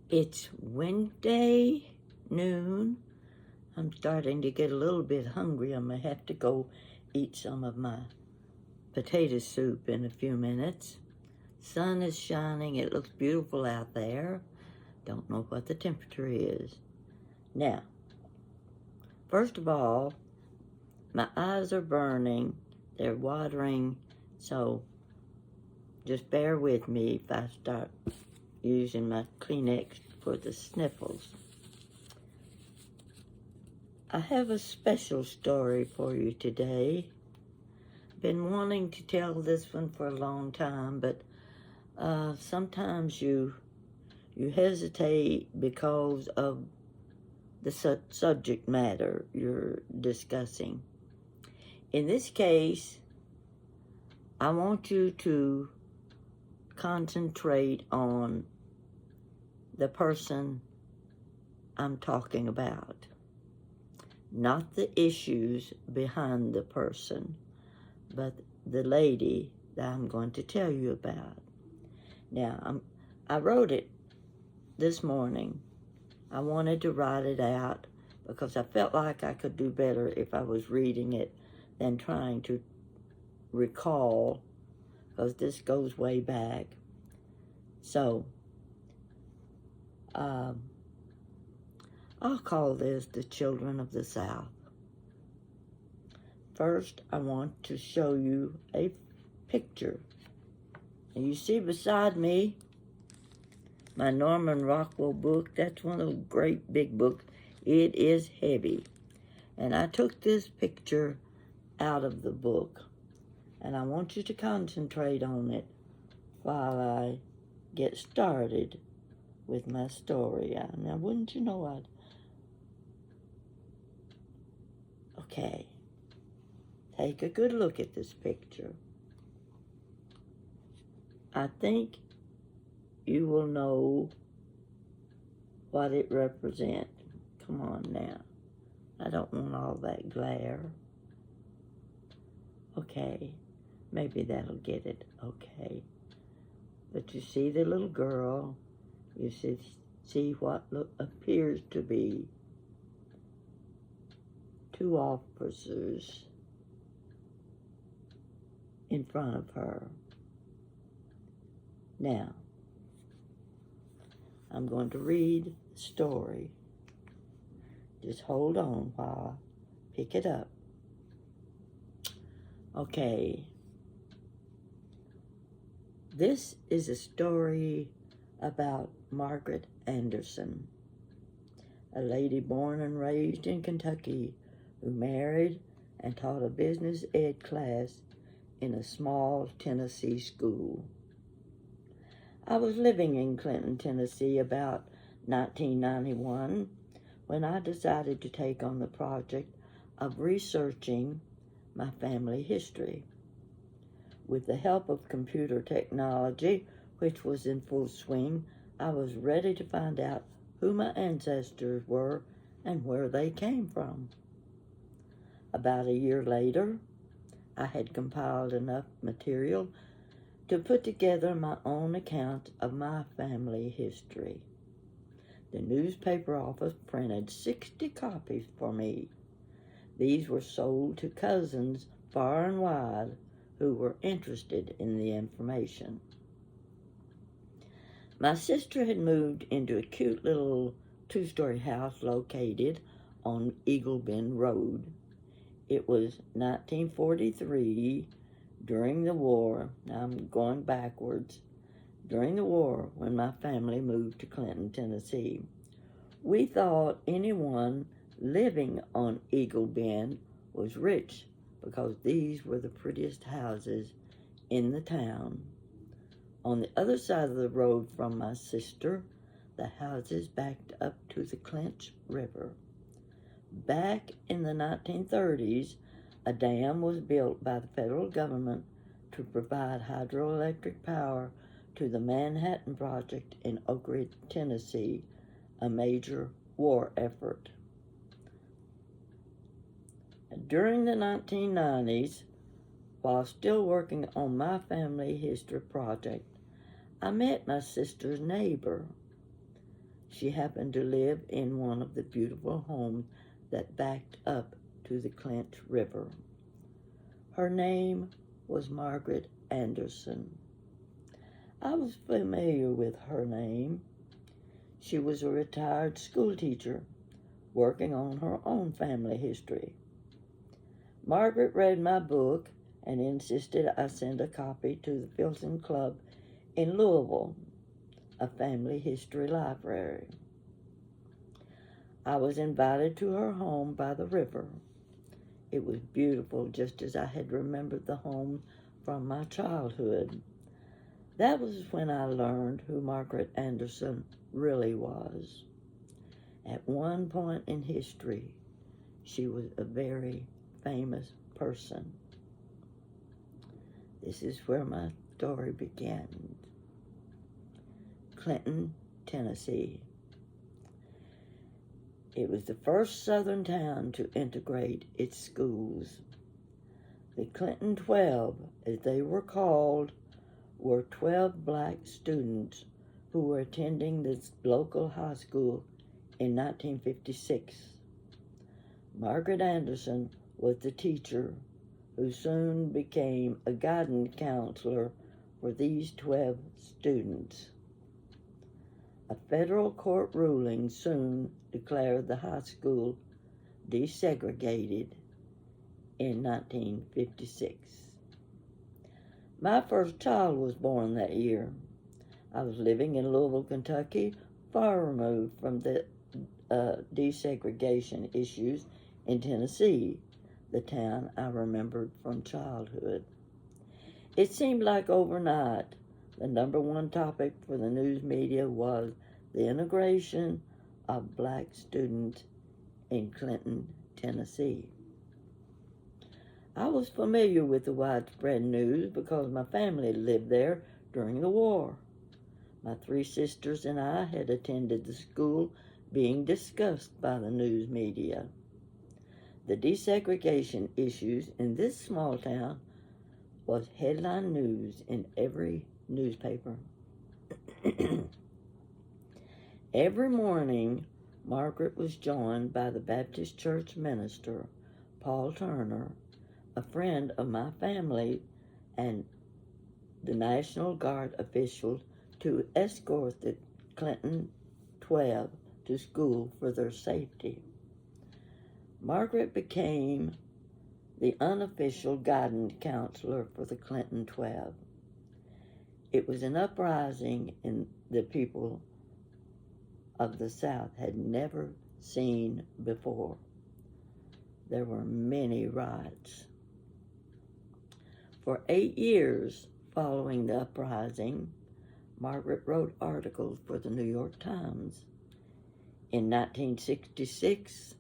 It's Wednesday noon. I'm starting to get a little bit hungry. I'm going to have to go eat some of my potato soup in a few minutes. Sun is shining. It looks beautiful out there. Don't know what the temperature is. Now, first of all, my eyes are burning. They're watering. So just bear with me if I start using my Kleenex for the sniffles. I have a special story for you today. Been wanting to tell this one for a long time, but sometimes you hesitate because of the subject matter you're discussing. In this case, I want you to concentrate on the person I'm talking about, not the issues behind the person, but the lady that I'm going to tell you about. Now, I wrote it this morning. I wanted to write it out because I felt like I could do better if I was reading it than trying to recall, because this goes way back. So, I'll call this The Children of the South. First, I want to show you a picture. And you see beside me my Norman Rockwell book. That's one of those great big books. It is heavy. And I took this picture out of the book. And I want you to concentrate on it while I get started with my story. Now, wouldn't you know Okay. Take a good look at this picture. I think you will know what it represents. Come on now. I don't want all that glare. Okay. Maybe that'll get it. Okay. But you see the little girl. You see what appears to be two officers in front of her. Now, I'm going to read the story. Just hold on while I pick it up. Okay. This is a story about Margaret Anderson, a lady born and raised in Kentucky who married and taught a business ed class in a small Tennessee school. I was living in Clinton, Tennessee about 1991 when I decided to take on the project of researching my family history. With the help of computer technology, which was in full swing, I was ready to find out who my ancestors were and where they came from. About a year later, I had compiled enough material to put together my own account of my family history. The newspaper office printed 60 copies for me. These were sold to cousins far and wide who were interested in the information. My sister had moved into a cute little two-story house located on Eagle Bend Road. It was 1943, during the war. Now I'm going backwards. During the war, when my family moved to Clinton, Tennessee. We thought anyone living on Eagle Bend was rich because these were the prettiest houses in the town. On the other side of the road from my sister, the houses backed up to the Clinch River. Back in the 1930s, a dam was built by the federal government to provide hydroelectric power to the Manhattan Project in Oak Ridge, Tennessee, a major war effort. During the 1990s, while still working on my family history project, I met my sister's neighbor. She happened to live in one of the beautiful homes that backed up to the Clinch River. Her name was Margaret Anderson. I was familiar with her name. She was a retired school teacher working on her own family history. Margaret read my book and insisted I send a copy to the Filson Club in Louisville, a family history library. I was invited to her home by the river. It was beautiful, just as I had remembered the home from my childhood. That was when I learned who Margaret Anderson really was. At one point in history, she was a very famous person. This is where my story began. Clinton, Tennessee. It was the first southern town to integrate its schools. The Clinton 12, as they were called, were 12 black students who were attending this local high school in 1956. Margaret Anderson was the teacher who soon became a guidance counselor for these 12 students. A federal court ruling soon declared the high school desegregated in 1956. My first child was born that year. I was living in Louisville, Kentucky, far removed from the desegregation issues in Tennessee, the town I remembered from childhood. It seemed like overnight, the number one topic for the news media was the integration of black students in Clinton, Tennessee. I was familiar with the widespread news because my family lived there during the war. My 3 sisters and I had attended the school being discussed by the news media. The desegregation issues in this small town was headline news in every newspaper. Every morning, Margaret was joined by the Baptist church minister, Paul Turner, a friend of my family, and the National Guard officials to escort the Clinton 12 to school for their safety. Margaret became the unofficial guidance counselor for the Clinton 12. It was an uprising in the people of the South had never seen before. There were many riots. For 8 years following the uprising, Margaret wrote articles for the New York Times. In 1966,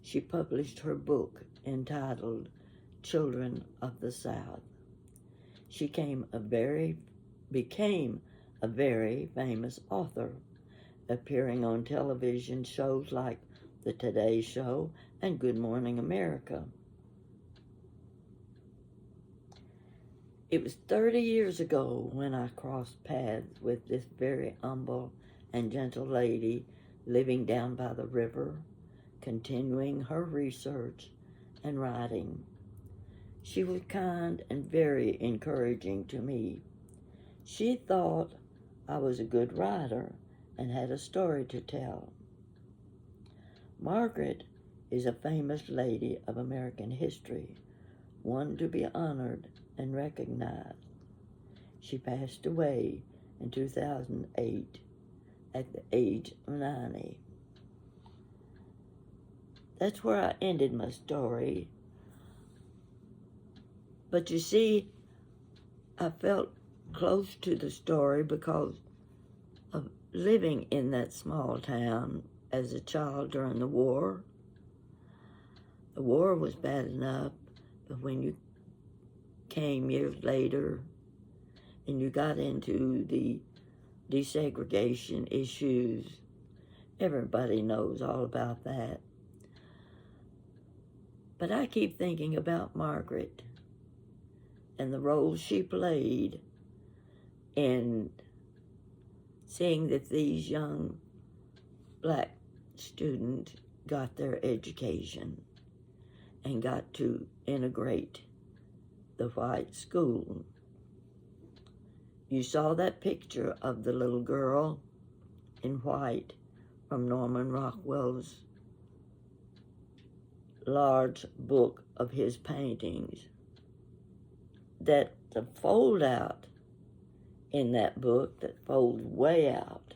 she published her book entitled Children of the South. She became a very famous author, appearing on television shows like The Today Show and Good Morning America. It was 30 years ago when I crossed paths with this very humble and gentle lady living down by the river, continuing her research and writing. She was kind and very encouraging to me. She thought I was a good writer and had a story to tell. Margaret is a famous lady of American history, one to be honored and recognized. She passed away in 2008 at the age of 90. That's where I ended my story. But you see, I felt close to the story because of living in that small town as a child during the war. The war was bad enough, but when you came years later and you got into the desegregation issues, everybody knows all about that. But I keep thinking about Margaret and the role she played in seeing that these young black students got their education and got to integrate the white school. You saw that picture of the little girl in white from Norman Rockwell's large book of his paintings. That the fold out in that book, that folds way out,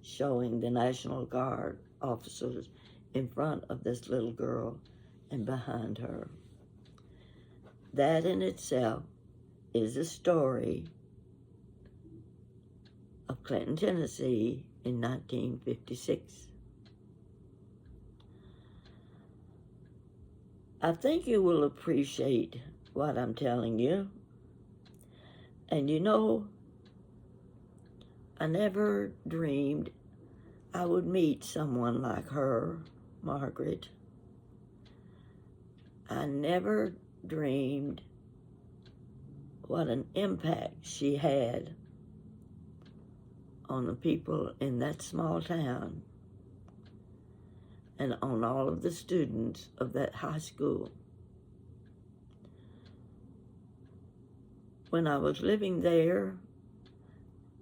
showing the National Guard officers in front of this little girl and behind her. That in itself is a story of Clinton, Tennessee in 1956. I think you will appreciate what I'm telling you. And you know, I never dreamed I would meet someone like her, Margaret. I never dreamed what an impact she had on the people in that small town and on all of the students of that high school. When I was living there,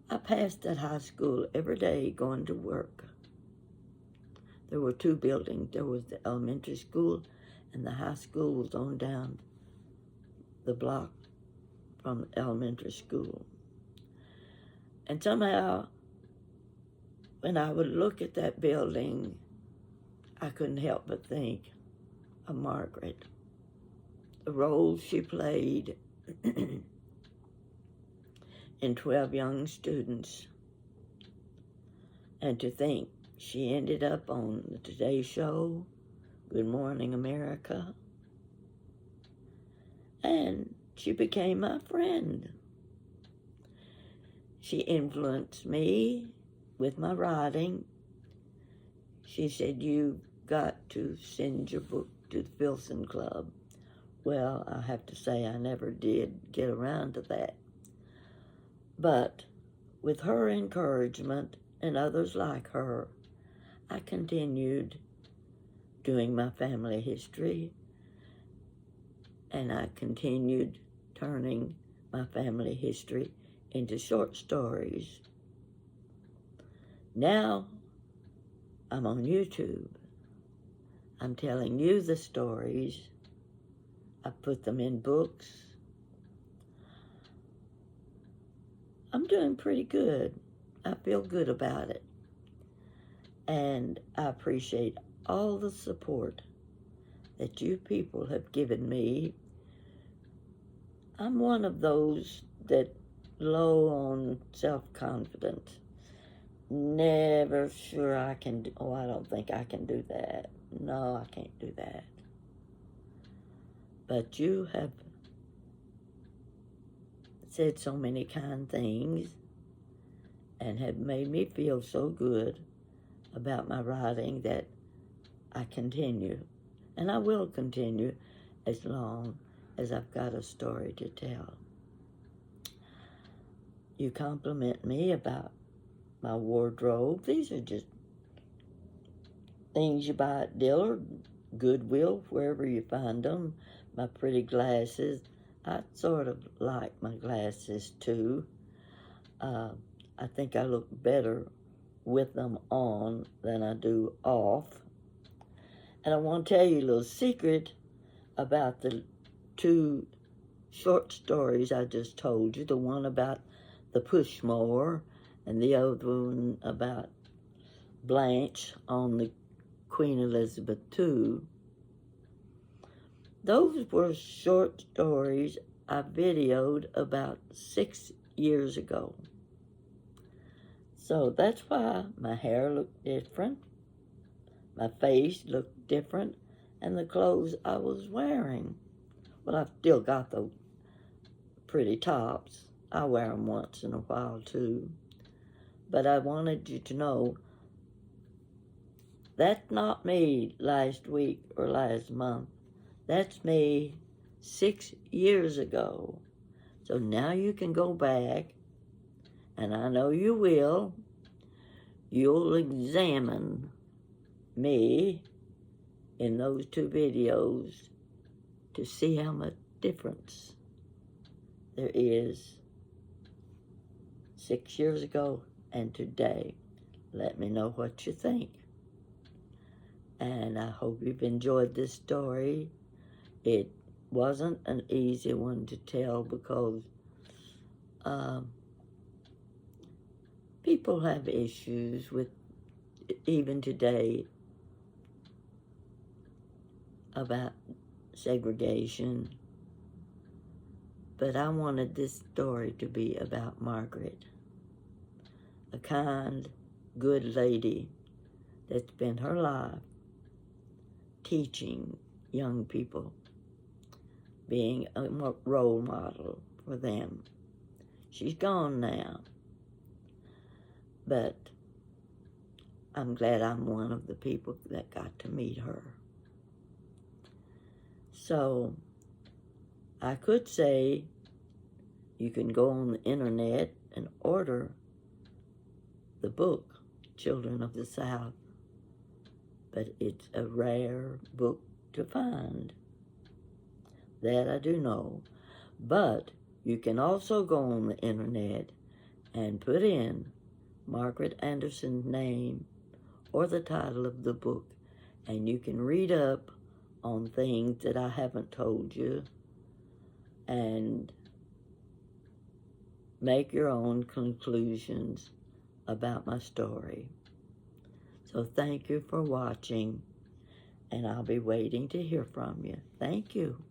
I passed that high school every day going to work. There were two buildings. There was the elementary school, and the high school was on down the block from the elementary school. And somehow, when I would look at that building, I couldn't help but think of Margaret, the role she played in 12 young students, and to think she ended up on the Today Show, Good Morning America, and she became my friend. She influenced me with my writing. She said, "You've got to send your book to the Filson Club." Well, I have to say I never did get around to that. But with her encouragement and others like her, I continued doing my family history, and I continued turning my family history into short stories. Now I'm on YouTube. I'm telling you the stories. I put them in books. I'm doing pretty good. I feel good about it. And I appreciate all the support that you people have given me. I'm one of those that low on self-confidence. Never sure I can do, I don't think I can do that. No, I can't do that. But you have said so many kind things and have made me feel so good about my writing that I continue. And I will continue as long as I've got a story to tell. You compliment me about my wardrobe. These are just things you buy at Dillard, Goodwill, wherever you find them. My pretty glasses. I sort of like my glasses too. I think I look better with them on than I do off. And I want to tell you a little secret about the two short stories I just told you. The one about the push mower and the other one about Blanche on the Queen Elizabeth II. Those were short stories I videoed about 6 years ago. So that's why my hair looked different, my face looked different, and the clothes I was wearing. Well, I've still got those pretty tops. I wear them once in a while too. But I wanted you to know that's not me last week or last month. That's me 6 years ago. So now you can go back, and I know you will, you'll examine me in those two videos to see how much difference there is 6 years ago and today. Let me know what you think. And I hope you've enjoyed this story. It wasn't an easy one to tell because people have issues with, even today, about segregation. But I wanted this story to be about Margaret, a kind, good lady that spent her life teaching young people, being a role model for them. She's gone now, but I'm glad I'm one of the people that got to meet her. So I could say you can go on the internet and order the book, Children of the South, but it's a rare book to find. That I do know. But you can also go on the internet and put in Margaret Anderson's name or the title of the book, and you can read up on things that I haven't told you and make your own conclusions about my story. So thank you for watching, and I'll be waiting to hear from you. Thank you.